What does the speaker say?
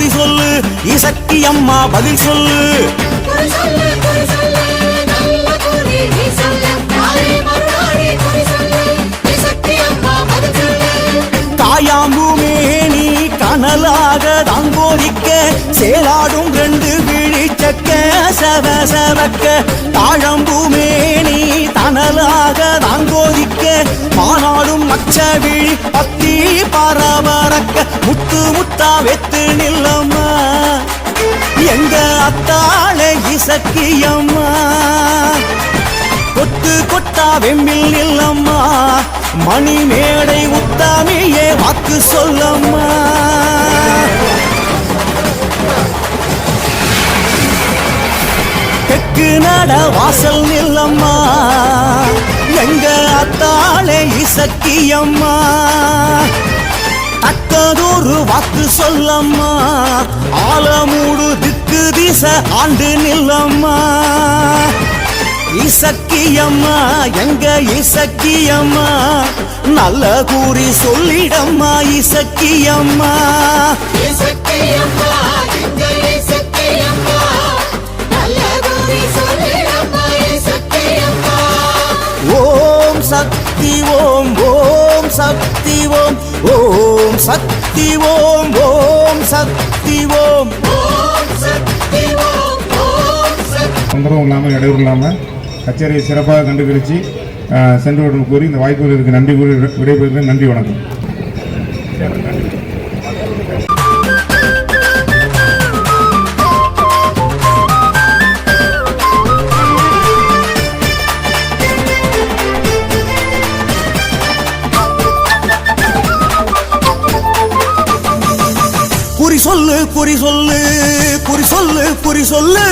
குறி சொல்லு இசக்கி அம்மா பதில் சொல்லு. தாயாம்புமே நீ கனலாக தாங்கோதிக்க சேலாடும் ரெண்டு விழிச்சக்க செவ செவக்க. தாழம்புமே நீ தனலாக தாங்கோதிக்க மாநாடும் மச்ச விழி பத்தி பரபரக்க. முத்து முத்தா வெத்து நில்லம்மா எங்க அத்தாளை இசக்கியம்மா. கொத்து கொத்தா வெம்பில் நில்லம்மா மணி மேடை உத்தாமியே வாக்கு சொல்லம்மா. தெற்கு நட வாசல் நில்லம்மா எங்க அத்தாளை இசக்கியம்மா. தக்கதொரு வாக்கு சொல்லம்மா ஆலமூடு திக்கு திசை ஆண்டு நில்லம்மா. இசக்கியம்மா எங்க இசக்கியம்மா நல்ல கூறி சொல்லிடம்மா இசக்கியம்மா. ஓம் சக்தி ஓம் ஓம் சக்தி ஓம் ஓம் சக்தி ஓம் ஓம் சக்தி ஓம். தொந்தரவும் இல்லாமல் இடையூறு இல்லாமல் கச்சேரியை சிறப்பாக கண்டுபிடிச்சு சென்று விடும் கூறி இந்த வாய்ப்புகளுக்கு நன்றி கூறி விடைபெறுகிறேன். நன்றி, வணக்கம். குறி சொல்லு குறி சொல்லு குறி சொல்லு குறி சொல்லு.